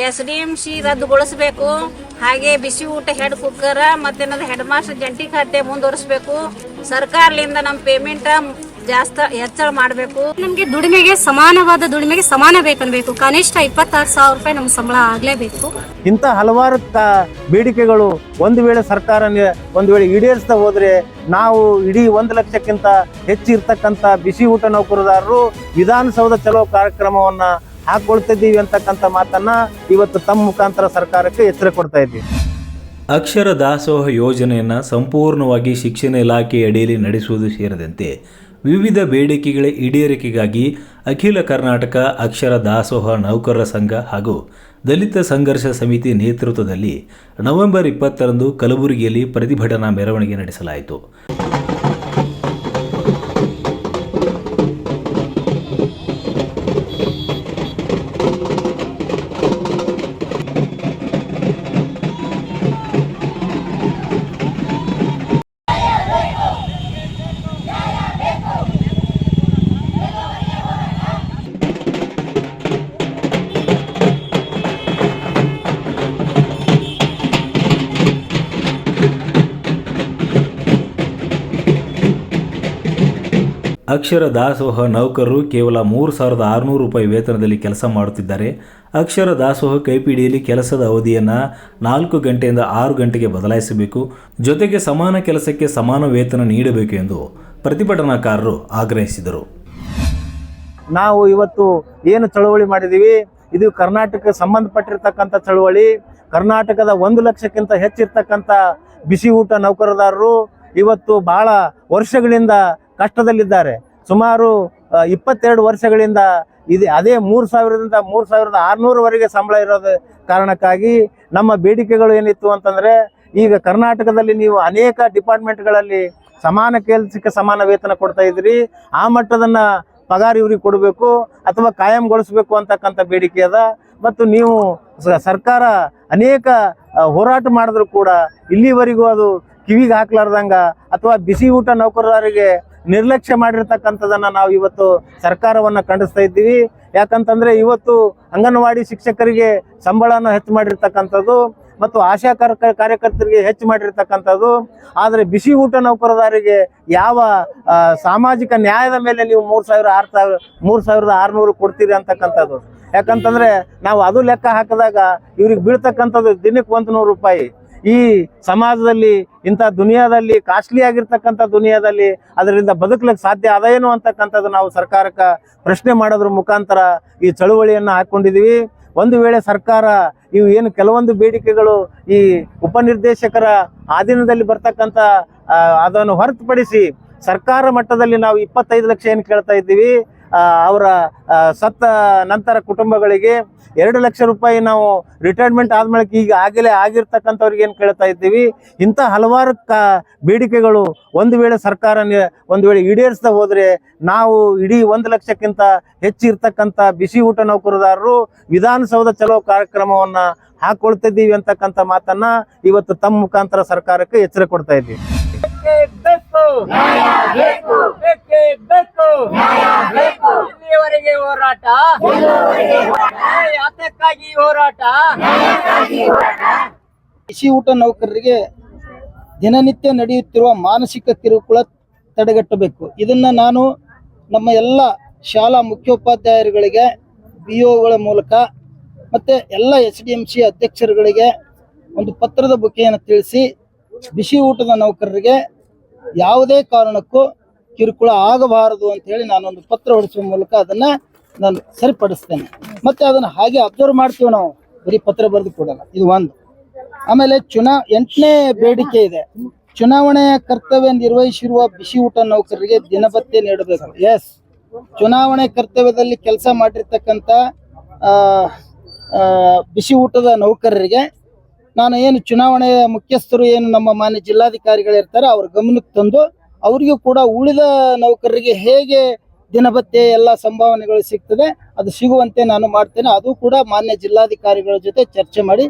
SDMC ರದ್ದುಗೊಳಿಸಬೇಕು. ಹಾಗೆ ಬಿಸಿ ಊಟ head cooker ಮತ್ತೆ ಹೆಡ್ ಮಾಸ್ಟರ್ ಜಂಟಿ ಖಾತೆ ಮುಂದುವರಿಸಬೇಕು. ಸರ್ಕಾರದಿಂದ ನಮ್ಮ ಪೇಮೆಂಟ್ ಜಾಸ್ತಿ ಹೆಚ್ಚಳ ಮಾಡಬೇಕು. ನಮಗೆ ದುಡಿಮೆಗೆ ಸಮಾನವಾದ ದುಡಿಮೆಗೆ ಸಮಾನ ಬೇಕನ್ಬೇಕು. ಕನಿಷ್ಠ 26,000 ರೂಪಾಯಿ ನಮ್ಮ ಸಂಬಳ ಆಗಲೇಬೇಕು. ಇಂಥ ಹಲವಾರು ಬೇಡಿಕೆಗಳು ಒಂದು ವೇಳೆ ಸರ್ಕಾರ ಈಡೇರಿಸ್ತಾ ಹೋದ್ರೆ ನಾವು ಇಡೀ 1 ಲಕ್ಷಕ್ಕಿಂತ ಹೆಚ್ಚು ಇರ್ತಕ್ಕಂಥ ಬಿಸಿ ಊಟ ನೌಕರದಾರರು ವಿಧಾನಸೌಧ ಚಲೋ ಕಾರ್ಯಕ್ರಮವನ್ನ ಹಾಕೊಳ್ತಿದ್ದೀವಿ ಅಂತಕ್ಕಂಥ ಮಾತನ್ನ ಇವತ್ತು ತಮ್ಮ ಮುಖಾಂತರ ಸರ್ಕಾರಕ್ಕೆ ಎಚ್ಚರ ಕೊಡ್ತಾ ಇದ್ದೀವಿ. ಅಕ್ಷರ ದಾಸೋಹ ಯೋಜನೆಯನ್ನು ಸಂಪೂರ್ಣವಾಗಿ ಶಿಕ್ಷಣ ಇಲಾಖೆ ಅಡಿಯಲ್ಲಿ ನಡೆಸುವುದು ಸೇರಿದಂತೆ ವಿವಿಧ ಬೇಡಿಕೆಗಳ ಈಡೇರಿಕೆಗಾಗಿ ಅಖಿಲ ಕರ್ನಾಟಕ ಅಕ್ಷರ ದಾಸೋಹ ನೌಕರರ ಸಂಘ ಹಾಗೂ ದಲಿತ ಸಂಘರ್ಷ ಸಮಿತಿ ನೇತೃತ್ವದಲ್ಲಿ ನವೆಂಬರ್ 20ರಂದು ಕಲಬುರಗಿಯಲ್ಲಿ ಪ್ರತಿಭಟನಾ ಮೆರವಣಿಗೆ ನಡೆಸಲಾಯಿತು. ಅಕ್ಷರ ದಾಸೋಹ ನೌಕರರು ಕೇವಲ 3,600 ರೂಪಾಯಿ ವೇತನದಲ್ಲಿ ಕೆಲಸ ಮಾಡುತ್ತಿದ್ದಾರೆ. ಅಕ್ಷರ ದಾಸೋಹ ಕೈಪಿಡಿಯಲ್ಲಿ ಕೆಲಸದ ಅವಧಿಯನ್ನು 4 ಗಂಟೆಯಿಂದ 6 ಗಂಟೆಗೆ ಬದಲಾಯಿಸಬೇಕು. ಜೊತೆಗೆ ಸಮಾನ ಕೆಲಸಕ್ಕೆ ಸಮಾನ ವೇತನ ನೀಡಬೇಕು ಎಂದು ಪ್ರತಿಭಟನಾಕಾರರು ಆಗ್ರಹಿಸಿದರು. ನಾವು ಇವತ್ತು ಏನು ಚಳವಳಿ ಮಾಡಿದ್ದೀವಿ, ಇದು ಕರ್ನಾಟಕಕ್ಕೆ ಸಂಬಂಧಪಟ್ಟಿರ್ತಕ್ಕಂಥ ಚಳವಳಿ. ಕರ್ನಾಟಕದ 1 ಲಕ್ಷಕ್ಕಿಂತ ಹೆಚ್ಚಿರ್ತಕ್ಕಂಥ ಬಿಸಿ ಊಟ ನೌಕರದಾರರು ಇವತ್ತು ಬಹಳ ವರ್ಷಗಳಿಂದ ಕಷ್ಟದಲ್ಲಿದ್ದಾರೆ. ಸುಮಾರು 22 ವರ್ಷಗಳಿಂದ ಅದೇ 3,000ದಿಂದ 3,600ವರೆಗೆ ಸಂಬಳ ಇರೋದು ಕಾರಣಕ್ಕಾಗಿ ನಮ್ಮ ಬೇಡಿಕೆಗಳು ಏನಿತ್ತು ಅಂತಂದರೆ, ಈಗ ಕರ್ನಾಟಕದಲ್ಲಿ ನೀವು ಅನೇಕ ಡಿಪಾರ್ಟ್ಮೆಂಟ್ಗಳಲ್ಲಿ ಸಮಾನ ಕೆಲಸಕ್ಕೆ ಸಮಾನ ವೇತನ ಕೊಡ್ತಾ ಇದ್ರಿ, ಆ ಮಟ್ಟದನ್ನು ಪಗಾರ ಇವ್ರಿಗೆ ಕೊಡಬೇಕು ಅಥವಾ ಕಾಯಂಗೊಳಿಸಬೇಕು ಅಂತಕ್ಕಂಥ ಬೇಡಿಕೆ ಅದ. ಮತ್ತು ನೀವು ಸರ್ಕಾರ ಅನೇಕ ಹೋರಾಟ ಮಾಡಿದ್ರು ಕೂಡ ಇಲ್ಲಿವರೆಗೂ ಅದು ಕಿವಿಗೆ ಹಾಕ್ಲಾರ್ದಂಗ ಅಥವಾ ಬಿಸಿ ಊಟ ನೌಕರರಿಗೆ ನಿರ್ಲಕ್ಷ್ಯ ಮಾಡಿರ್ತಕ್ಕಂಥದ್ದನ್ನು ನಾವು ಇವತ್ತು ಸರ್ಕಾರವನ್ನು ಖಂಡಿಸ್ತಾ ಇದ್ದೀವಿ. ಯಾಕಂತಂದರೆ ಇವತ್ತು ಅಂಗನವಾಡಿ ಶಿಕ್ಷಕರಿಗೆ ಸಂಬಳನ ಹೆಚ್ಚು ಮಾಡಿರ್ತಕ್ಕಂಥದ್ದು ಮತ್ತು ಆಶಾ ಕಾರ್ಯಕರ್ತರಿಗೆ ಹೆಚ್ಚು ಮಾಡಿರ್ತಕ್ಕಂಥದ್ದು. ಆದರೆ ಬಿಸಿ ಊಟ ನೌಕರದಾರರಿಗೆ ಯಾವ ಸಾಮಾಜಿಕ ನ್ಯಾಯದ ಮೇಲೆ ನೀವು 3,600 ಕೊಡ್ತೀರಿ ಅಂತಕ್ಕಂಥದ್ದು. ಯಾಕಂತಂದರೆ ನಾವು ಅದು ಲೆಕ್ಕ ಹಾಕಿದಾಗ ಇವ್ರಿಗೆ ಬೀಳ್ತಕ್ಕಂಥದ್ದು ದಿನಕ್ಕೆ 100 ರೂಪಾಯಿ. ಈ ಸಮಾಜದಲ್ಲಿ ಇಂಥ ದುನಿಯಾದಲ್ಲಿ ಕಾಸ್ಟ್ಲಿ ಆಗಿರ್ತಕ್ಕಂಥ ದುನಿಯಾದಲ್ಲಿ ಅದರಿಂದ ಬದುಕಲಿಕ್ಕೆ ಸಾಧ್ಯ ಅದೇನು ಅಂತಕ್ಕಂಥದ್ದು ನಾವು ಸರ್ಕಾರಕ್ಕೆ ಪ್ರಶ್ನೆ ಮಾಡೋದ್ರ ಮುಖಾಂತರ ಈ ಚಳುವಳಿಯನ್ನು ಹಾಕ್ಕೊಂಡಿದ್ದೀವಿ. ಒಂದು ವೇಳೆ ಸರ್ಕಾರ ಇವು ಏನು ಕೆಲವೊಂದು ಬೇಡಿಕೆಗಳು ಈ ಉಪನಿರ್ದೇಶಕರ ಅಧೀನದಲ್ಲಿ ಬರ್ತಕ್ಕಂಥ ಅದನ್ನು ಹೊರತುಪಡಿಸಿ ಸರ್ಕಾರ ಮಟ್ಟದಲ್ಲಿ ನಾವು 25 ಲಕ್ಷ ಏನು ಕೇಳ್ತಾ ಇದ್ದೀವಿ, ಅವರ ಸತ್ತ ನಂತರ ಕುಟುಂಬಗಳಿಗೆ 2 ಲಕ್ಷ ರೂಪಾಯಿ ನಾವು ರಿಟೈರ್ಮೆಂಟ್ ಆದ್ಮೇಲೆ ಈಗ ಆಗಿರ್ತಕ್ಕಂಥವ್ರಿಗೆ ಏನು ಕೇಳ್ತಾ ಇದ್ದೀವಿ. ಇಂಥ ಹಲವಾರು ಬೇಡಿಕೆಗಳು ಒಂದು ವೇಳೆ ಸರ್ಕಾರ ಈಡೇರಿಸ್ತಾ ಹೋದರೆ ನಾವು ಇಡೀ 1 ಲಕ್ಷಕ್ಕಿಂತ ಹೆಚ್ಚಿರ್ತಕ್ಕಂಥ ಬಿಸಿ ಊಟ ನೌಕರದಾರರು ವಿಧಾನಸೌಧ ಚಲೋ ಕಾರ್ಯಕ್ರಮವನ್ನು ಹಾಕೊಳ್ತಿದ್ದೀವಿ ಅಂತಕ್ಕಂಥ ಮಾತನ್ನ ಇವತ್ತು ತಮ್ಮ ಮುಖಾಂತರ ಸರ್ಕಾರಕ್ಕೆ ಎಚ್ಚರ ಕೊಡ್ತಾ ಇದ್ದೀವಿ. ಇಲ್ಲಿಯವರೆಗೆ ಹೋರಾಟ, ಯಾತಕ್ಕಾಗಿ ಹೋರಾಟ? ಬಿಸಿ ಊಟ ನೌಕರರಿಗೆ ದಿನನಿತ್ಯ ನಡೆಯುತ್ತಿರುವ ಮಾನಸಿಕ ಕಿರುಕುಳ ತಡೆಗಟ್ಟಬೇಕು. ಇದನ್ನ ನಾನು ನಮ್ಮ ಎಲ್ಲ ಶಾಲಾ ಮುಖ್ಯೋಪಾಧ್ಯಾಯರುಗಳಿಗೆ, BOಗಳ ಮೂಲಕ ಮತ್ತೆ ಎಲ್ಲ SDMC ಅಧ್ಯಕ್ಷರುಗಳಿಗೆ ಒಂದು ಪತ್ರದ ಬುಕ್ಕೆಯನ್ನು ತಿಳಿಸಿ ಬಿಸಿ ಊಟದ ನೌಕರರಿಗೆ ಯಾವುದೇ ಕಾರಣಕ್ಕೂ ಕಿರುಕುಳ ಆಗಬಾರದು ಅಂತ ಹೇಳಿ ನಾನೊಂದು ಪತ್ರ ಹೊಡಿಸುವ ಮೂಲಕ ಅದನ್ನ ನಾನು ಸರಿಪಡಿಸ್ತೇನೆ. ಮತ್ತೆ ಅದನ್ನ ಹಾಗೆ ಅಬ್ಸರ್ವ್ ಮಾಡ್ತೀವಿ ನಾವು, ಬರೀ ಪತ್ರ ಬರೆದು ಕೊಡಲ್ಲ. ಇದು ಒಂದು. ಆಮೇಲೆ 8ನೇ ಬೇಡಿಕೆ ಇದೆ, ಚುನಾವಣೆಯ ಕರ್ತವ್ಯ ನಿರ್ವಹಿಸಿರುವ ಬಿಸಿ ಊಟ ನೌಕರರಿಗೆ ದಿನಭತ್ಯೆ ನೀಡಬೇಕು. ಎಸ್, ಚುನಾವಣೆ ಕರ್ತವ್ಯದಲ್ಲಿ ಕೆಲಸ ಮಾಡಿರ್ತಕ್ಕಂಥ ಬಿಸಿ ಊಟದ ನೌಕರರಿಗೆ ನಾನು ಏನು ಚುನಾವಣೆಯ ಮುಖ್ಯಸ್ಥರು ಏನು ನಮ್ಮ ಮಾನ್ಯ ಜಿಲ್ಲಾಧಿಕಾರಿಗಳಿರ್ತಾರೆ ಅವ್ರ ಗಮನಕ್ಕೆ ತಂದು ಅವರಿಗೂ ಕೂಡ ಉಳಿದ ನೌಕರರಿಗೆ ಹೇಗೆ ದಿನಭತ್ಯೆ ಎಲ್ಲ ಸಂಭಾವನೆಗಳು ಸಿಗ್ತದೆ ಅದು ಸಿಗುವಂತೆ ನಾನು ಮಾಡ್ತೇನೆ. ಅದು ಕೂಡ ಮಾನ್ಯ ಜಿಲ್ಲಾಧಿಕಾರಿಗಳ ಜೊತೆ ಚರ್ಚೆ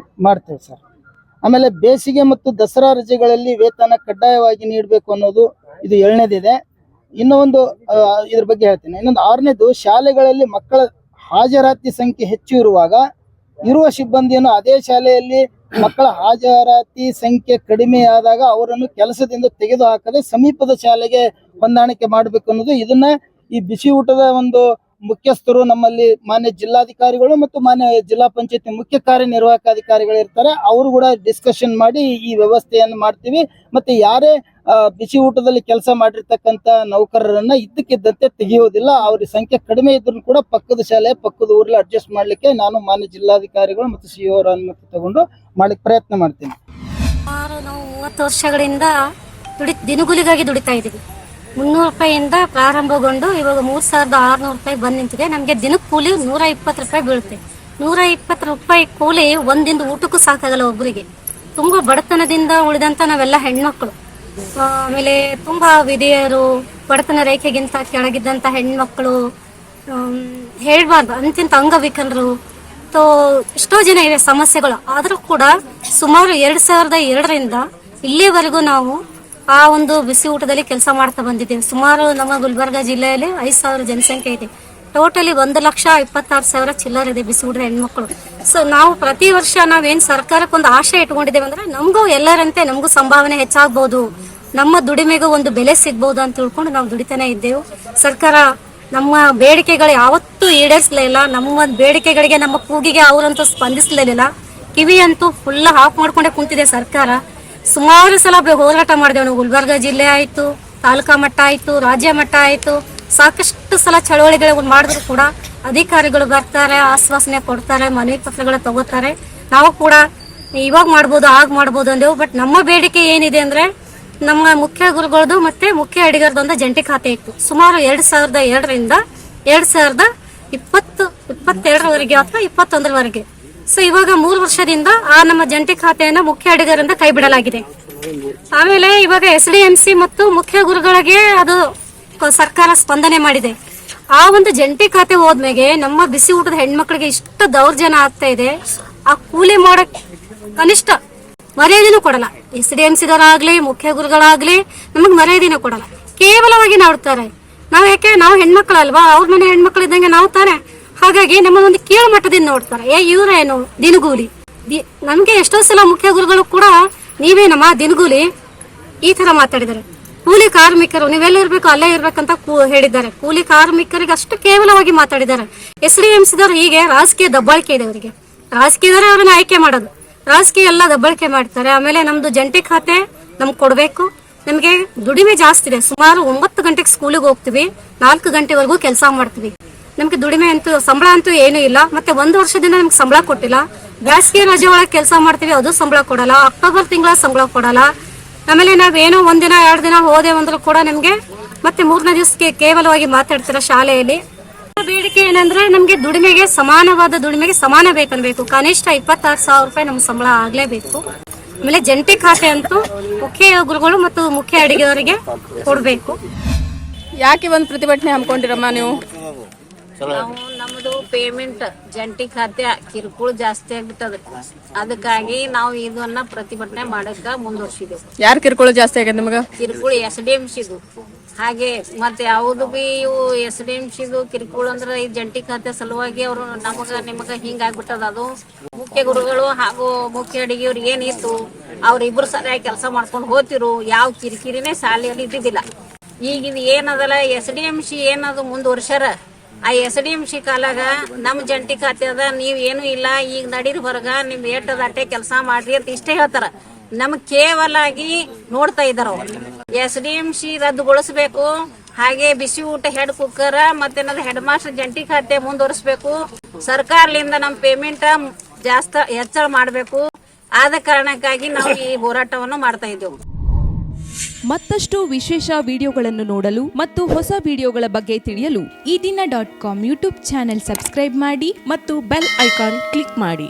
ಮಾಡ್ತೇವೆ ಸರ್. ಆಮೇಲೆ ಬೇಸಿಗೆ ಮತ್ತು ದಸರಾ ರಜೆಗಳಲ್ಲಿ ವೇತನ ಕಡ್ಡಾಯವಾಗಿ ನೀಡಬೇಕು ಅನ್ನೋದು ಇದು 7ನೇದಿದೆ. ಇನ್ನೊಂದು ಇದ್ರ ಬಗ್ಗೆ ಹೇಳ್ತೇನೆ. ಇನ್ನೊಂದು 6ನೇದು, ಶಾಲೆಗಳಲ್ಲಿ ಮಕ್ಕಳ ಹಾಜರಾತಿ ಸಂಖ್ಯೆ ಹೆಚ್ಚು ಇರುವಾಗ ಇರುವ ಸಿಬ್ಬಂದಿಯನ್ನು ಅದೇ ಶಾಲೆಯಲ್ಲಿ ಮಕ್ಕಳ ಹಾಜರಾತಿ ಸಂಖ್ಯೆ ಕಡಿಮೆ ಆದಾಗ ಅವರನ್ನು ಕೆಲಸದಿಂದ ತೆಗೆದುಹಾಕದೆ ಸಮೀಪದ ಶಾಲೆಗೆ ಹೊಂದಾಣಿಕೆ ಮಾಡಬೇಕು ಅನ್ನೋದು. ಇದನ್ನ ಈ ಬಿಸಿ ಊಟದ ಒಂದು ಮುಖ್ಯಸ್ಥರು ನಮ್ಮಲ್ಲಿ ಮಾನ್ಯ ಜಿಲ್ಲಾಧಿಕಾರಿಗಳು ಮತ್ತು ಮಾನ್ಯ ಜಿಲ್ಲಾ ಪಂಚಾಯತಿ ಮುಖ್ಯ ಕಾರ್ಯನಿರ್ವಾಹಕಾಧಿಕಾರಿಗಳು ಇರ್ತಾರೆ. ಅವರು ಕೂಡ ಡಿಸ್ಕಷನ್ ಮಾಡಿ ಈ ವ್ಯವಸ್ಥೆಯನ್ನು ಮಾಡ್ತೀವಿ. ಮತ್ತೆ ಯಾರೇ ಬಿಸಿ ಊಟದಲ್ಲಿ ಕೆಲಸ ಮಾಡಿರ್ತಕ್ಕಂಥ ನೌಕರರನ್ನ ಇದ್ದಕ್ಕಿದ್ದಂತೆ ತೆಗೆಯೋದಿಲ್ಲ. ಅವ್ರ ಸಂಖ್ಯೆ ಕಡಿಮೆ ಇದ್ರೂ ಕೂಡ ಪಕ್ಕದ ಶಾಲೆ ಪಕ್ಕದ ಊರಲ್ಲಿ ಅಡ್ಜಸ್ಟ್ ಮಾಡ್ಲಿಕ್ಕೆ ನಾನು ಮಾನ್ಯ ಜಿಲ್ಲಾಧಿಕಾರಿಗಳು ಮತ್ತು ಸಿಇಒ ಅವರ ಅನುಮತಿ ತಗೊಂಡು ಮಾಡಲಿಕ್ಕೆ ಪ್ರಯತ್ನ ಮಾಡ್ತೀನಿ. ನಾವು 30 ವರ್ಷಗಳಿಂದ ದಿನಗೂಲಿಗಾಗಿ ದುಡಿತಾ ಇದ್ದೀವಿ. 300 ರೂಪಾಯಿಯಿಂದ ಪ್ರಾರಂಭಗೊಂಡು ಇವಾಗ 3600 ರೂಪಾಯಿ ಬಂದು ನಿಂತಿದೆ. ನಮಗೆ ದಿನಕ್ಕೆ ಕೂಲಿ 120 ರೂಪಾಯಿ ಬೀಳುತ್ತೆ. 120 ರೂಪಾಯಿ ಕೂಲಿ ಒಂದಿಂದ ಊಟಕ್ಕೂ ಸಾಕಾಗಲ್ಲ ಒಬ್ಬರಿಗೆ. ತುಂಬಾ ಬಡತನದಿಂದ ಉಳಿದಂತ ನಾವೆಲ್ಲ ಹೆಣ್ಮಕ್ಳು. ಆಮೇಲೆ ತುಂಬಾ ವಿಧೇಯರು, ಬಡತನ ರೇಖೆಗಿಂತ ಕೆಳಗಿದ್ದಂತ ಹೆಣ್ಮಕ್ಳು, ಹೇಳ್ಬಾರ್ದು ಅಂತಿಂತ ಅಂಗವಿಕಲರು, ಎಷ್ಟೋ ಜನ ಇವೆ ಸಮಸ್ಯೆಗಳು. ಆದ್ರೂ ಕೂಡ ಸುಮಾರು 2002ರಿಂದ ಇಲ್ಲಿವರೆಗೂ ನಾವು ಆ ಒಂದು ಬಿಸಿ ಊಟದಲ್ಲಿ ಕೆಲಸ ಮಾಡ್ತಾ ಬಂದಿದ್ದೇವೆ. ಸುಮಾರು ನಮ್ಮ ಗುಲ್ಬರ್ಗ ಜಿಲ್ಲೆಯಲ್ಲಿ 5000 ಜನಸಂಖ್ಯೆ ಇದೆ. ಟೋಟಲಿ 1,26,000 ಚಿಲ್ಲರ್ ಇದೆ ಬಿಸಿ ಊಟದ ಹೆಣ್ಮಕ್ಳು. ಸೊ ನಾವು ಪ್ರತಿ ವರ್ಷ ನಾವೇನ್ ಸರ್ಕಾರಕ್ಕೆ ಒಂದು ಆಶೆ ಇಟ್ಕೊಂಡಿದ್ದೇವೆ ಅಂದ್ರೆ ನಮಗೂ ಎಲ್ಲರಂತೆ ನಮಗೂ ಸಂಭಾವನೆ ಹೆಚ್ಚಾಗಬಹುದು, ನಮ್ಮ ದುಡಿಮೆಗೂ ಒಂದು ಬೆಲೆ ಸಿಗ್ಬಹುದು ಅಂತ ತಿಳ್ಕೊಂಡು ನಾವು ದುಡಿತಾನೆ ಇದ್ದೇವೆ. ಸರ್ಕಾರ ನಮ್ಮ ಬೇಡಿಕೆಗಳು ಯಾವತ್ತೂ ಈಡೇರಿಸಲಿಲ್ಲ. ನಮ್ಮ ಬೇಡಿಕೆಗಳಿಗೆ, ನಮ್ಮ ಕೂಗಿಗೆ ಅವರಂತೂ ಸ್ಪಂದಿಸಲಿಲ್ಲ. ಕಿವಿ ಅಂತೂ ಫುಲ್ ಆಫ್ ಮಾಡ್ಕೊಂಡೆ ಕುಂತಿದೆ ಸರ್ಕಾರ. ಸುಮಾರು ಸಲ ಹೋರಾಟ ಮಾಡಿದೆವು ನಾವು. ಗುಲ್ಬರ್ಗ ಜಿಲ್ಲೆ ಆಯ್ತು, ತಾಲೂಕಾ ಮಟ್ಟ ಆಯ್ತು, ರಾಜ್ಯ ಮಟ್ಟ ಆಯ್ತು, ಸಾಕಷ್ಟು ಸಲ ಚಳವಳಿಗಳು ಮಾಡಿದ್ರು ಕೂಡ ಅಧಿಕಾರಿಗಳು ಬರ್ತಾರೆ, ಆಶ್ವಾಸನೆ ಕೊಡ್ತಾರೆ, ಮನವಿ ಪತ್ರಗಳು ತಗೋತಾರೆ. ನಾವು ಕೂಡ ಇವಾಗ ಮಾಡ್ಬೋದು ಆಗ ಮಾಡ್ಬೋದು ಅಂದೆವು. ಬಟ್ ನಮ್ಮ ಬೇಡಿಕೆ ಏನಿದೆ ಅಂದ್ರೆ ನಮ್ಮ ಮುಖ್ಯ ಗುರುಗಳದು ಮತ್ತೆ ಮುಖ್ಯ ಅಡಿಗರದೊಂದು ಜಂಟಿ ಖಾತೆ ಇತ್ತು. ಸುಮಾರು 2002ರಿಂದ 2022ರವರೆಗೆ ಅಥವಾ 2021ರವರೆಗೆ. ಸೊ ಇವಾಗ 3 ವರ್ಷದಿಂದ ಆ ನಮ್ಮ ಜಂಟಿ ಖಾತೆಯನ್ನ ಮುಖ್ಯ ಅಡಿಗರಿಂದ ಕೈ ಬಿಡಲಾಗಿದೆ. ಆಮೇಲೆ ಇವಾಗ SDMC ಮತ್ತು ಮುಖ್ಯ ಗುರುಗಳಿಗೆ ಅದು ಸರ್ಕಾರ ಸ್ಪಂದನೆ ಮಾಡಿದೆ. ಆ ಒಂದು ಜಂಟಿ ಖಾತೆ ಹೋದ್ಮೇಲೆ ನಮ್ಮ ಬಿಸಿ ಊಟದ ಹೆಣ್ಮಕ್ಳಿಗೆ ಇಷ್ಟು ದೌರ್ಜನ್ಯ ಆಗ್ತಾ ಇದೆ. ಆ ಕೂಲಿ ಮಾಡಕ್ ಕನಿಷ್ಠ ಮರ್ಯಾದೆನೂ ಕೊಡಲ್ಲ. SDMCದವರಾಗ್ಲಿ ಮುಖ್ಯ ಗುರುಗಳಾಗ್ಲಿ ನಮಗ್ ಮರ್ಯಾದೆನೂ ಕೊಡಲ್ಲ. ಕೇವಲವಾಗಿ ನೋಡ್ತಾರೆ. ಯಾಕೆ ನಾವು ಹೆಣ್ಮಕ್ಳಲ್ವಾ, ಅವ್ರ ಮನೆ ಹೆಣ್ಮಕ್ಳು ಇದ್ದಂಗೆ ನಾವು ತಾನೆ. ಹಾಗಾಗಿ ನಮ್ಮದೊಂದು ಕೀಳು ಮಟ್ಟದಿಂದ ನೋಡ್ತಾರೆ. ಇವ್ರೇನು ದಿನಗೂಲಿ. ನಮ್ಗೆ ಎಷ್ಟೋ ಸಲ ಮುಖ್ಯ ಗುರುಗಳು ಕೂಡ ನೀವೇನಮ್ಮ ದಿನಗೂಲಿ ಈ ತರ ಮಾತಾಡಿದ್ದಾರೆ. ಕೂಲಿ ಕಾರ್ಮಿಕರು ನೀವೆಲ್ಲ ಇರ್ಬೇಕು ಅಲ್ಲೇ ಇರ್ಬೇಕಂತ ಹೇಳಿದ್ದಾರೆ. ಕೂಲಿ ಕಾರ್ಮಿಕರಿಗೆ ಅಷ್ಟು ಕೇವಲವಾಗಿ ಮಾತಾಡಿದ್ದಾರೆ. SDMCದವರು ಹೀಗೆ ರಾಜಕೀಯ ದಬ್ಬಾಳಿಕೆ ಇದೆ ಅವರಿಗೆ. ರಾಜಕೀಯದವರೇ ಅವ್ರನ್ನ ಆಯ್ಕೆ ಮಾಡೋದು, ರಾಜಕೀಯ ಎಲ್ಲ ದಬ್ಬಾಳಿಕೆ ಮಾಡ್ತಾರೆ. ಆಮೇಲೆ ನಮ್ದು ಜಂಟಿ ಖಾತೆ ನಮ್ಗೆ ಕೊಡ್ಬೇಕು. ನಮ್ಗೆ ದುಡಿಮೆ ಜಾಸ್ತಿ ಇದೆ. ಸುಮಾರು 9 ಗಂಟೆಗೆ ಸ್ಕೂಲಿಗೆ ಹೋಗ್ತೀವಿ, 4 ಗಂಟೆವರೆಗೂ ಕೆಲಸ ಮಾಡ್ತೀವಿ. ನಮ್ಗೆ ದುಡಿಮೆ ಅಂತೂ ಸಂಬಳ ಅಂತೂ ಏನೂ ಇಲ್ಲ. ಮತ್ತೆ 1 ವರ್ಷದಿಂದ ನಮ್ಗೆ ಸಂಬಳ ಕೊಟ್ಟಿಲ್ಲ. ಬೇಸಿಗೆ ರಜೆ ಒಳಗೆ ಕೆಲಸ ಮಾಡ್ತೀವಿ, ಅದು ಸಂಬಳ ಕೊಡಲ್ಲ. ಅಕ್ಟೋಬರ್ ತಿಂಗಳ ಸಂಬಳ ಕೊಡಲ್ಲ. ಆಮೇಲೆ ನಾವೇನೋ 1 ದಿನ 2 ದಿನ ಹೋದೆ ಅಂದ್ರೂ ಕೂಡ ನಮ್ಗೆ ಮತ್ತೆ 3ನೇ ದಿವಸಕ್ಕೆ ಕೇವಲವಾಗಿ ಮಾತಾಡ್ತೀರ ಶಾಲೆಯಲ್ಲಿ. ಬೇಡಿಕೆ ಏನಂದ್ರೆ ನಮ್ಗೆ ಸಮಾನವಾದ ದುಡಿಮೆಗೆ ಸಮಾನ ಬೇಕನ್ಬೇಕು. ಕನಿಷ್ಠ 26,000 ರೂಪಾಯಿ ನಮ್ಗೆ ಸಂಬಳ ಆಗ್ಲೇಬೇಕು. ಆಮೇಲೆ ಜಂಟಿ ಖಾತೆ ಅಂತೂ ಮುಖ್ಯ ಗುರುಗಳು ಮತ್ತು ಮುಖ್ಯ ಅಡಿಗೆಯವರಿಗೆ ಕೊಡ್ಬೇಕು. ಯಾಕೆ ಒಂದು ಪ್ರತಿಭಟನೆ ಹಮ್ಮಿಕೊಂಡಿರಮ್ಮ ನೀವು? ನಾವು ನಮ್ದು ಪೇಮೆಂಟ್ ಜಂಟಿ ಖಾತೆ ಕಿರುಕುಳ ಜಾಸ್ತಿ ಆಗ್ಬಿಟ್ಟದ. ಅದಕ್ಕಾಗಿ ನಾವು ಇದನ್ನ ಪ್ರತಿಭಟನೆ ಮಾಡಕ್ಕ ಮುಂದುವರ್ಸಿದೆವು. ಯಾರು ಕಿರುಕುಳ ಜಾಸ್ತಿ ಆಗ್ಯದ ನಿಮಗ? ಕಿರುಕುಳ SDMCದು. ಹಾಗೆ ಮತ್ತೆ ಯಾವ್ದು ಬಿ ಇವು SDMCದು ಕಿರುಕುಳ ಅಂದ್ರೆ ಈ ಜಂಟಿ ಖಾತೆ ಸಲುವಾಗಿ ಅವರು ನಿಮಗ ಹಿಂಗಾಗ್ಬಿಟ್ಟದ. ಅದು ಮುಖ್ಯ ಗುರುಗಳು ಹಾಗೂ ಮುಖ್ಯ ಅಡಿಗೆಯವ್ರಿಗೆ ಏನಿತ್ತು, ಅವ್ರಿಬ್ರು ಸರಿಯಾಗಿ ಕೆಲಸ ಮಾಡ್ಕೊಂಡು ಹೋತಿರು. ಯಾವ ಕಿರಿಕಿರಿನೇ ಶಾಲೆಯಲ್ಲಿ ಇದ್ದಿದ್ದಿಲ್ಲ. ಈಗ ಇದು ಏನದಲ್ಲ SDMC ಏನದು ಮುಂದುವರ್ಸ್ಯಾರ. ಆ SDMC ಕಾಲಾಗ ನಮ್ ಜಂಟಿ ಖಾತೆ ಅದ, ನೀವ್ ಏನು ಇಲ್ಲ, ಈಗ ನಡೀರಿ ಹೊರಗ, ನಿಮ್ ಏಟದ ಅಟ್ಟೆ ಕೆಲಸ ಮಾಡ್ರಿ ಅಂತ ಇಷ್ಟೇ ಹೇಳ್ತಾರ. ನಮ್ಗ್ ಕೇವಲಾಗಿ ನೋಡ್ತಾ ಇದಾರ. SDMC ರದ್ದುಗೊಳಿಸ್ಬೇಕು. ಹಾಗೆ ಬಿಸಿ ಊಟ ಹೆಡ್ ಕುಕ್ಕರ್ ಮತ್ತೆ ಹೆಡ್ ಮಾಸ್ಟರ್ ಜಂಟಿ ಖಾತೆ ಮುಂದುವರಿಸಬೇಕು. ಸರ್ಕಾರದಿಂದ ನಮ್ ಪೇಮೆಂಟ್ ಹೆಚ್ಚಳ ಮಾಡಬೇಕು. ಆದ ಕಾರಣಕ್ಕಾಗಿ ನಾವು ಈ ಹೋರಾಟವನ್ನು ಮಾಡ್ತಾ ಇದ್ದೇವೆ. ಮತ್ತಷ್ಟು ವಿಶೇಷ ವಿಡಿಯೋಗಳನ್ನು ನೋಡಲು ಮತ್ತು ಹೊಸ ವಿಡಿಯೋಗಳ ಬಗ್ಗೆ ತಿಳಿಯಲು ಈ ದಿನ .com ಯೂಟ್ಯೂಬ್ ಚಾನೆಲ್ ಸಬ್ಸ್ಕ್ರೈಬ್ ಮಾಡಿ ಮತ್ತು ಬೆಲ್ ಐಕಾನ್ ಕ್ಲಿಕ್ ಮಾಡಿ.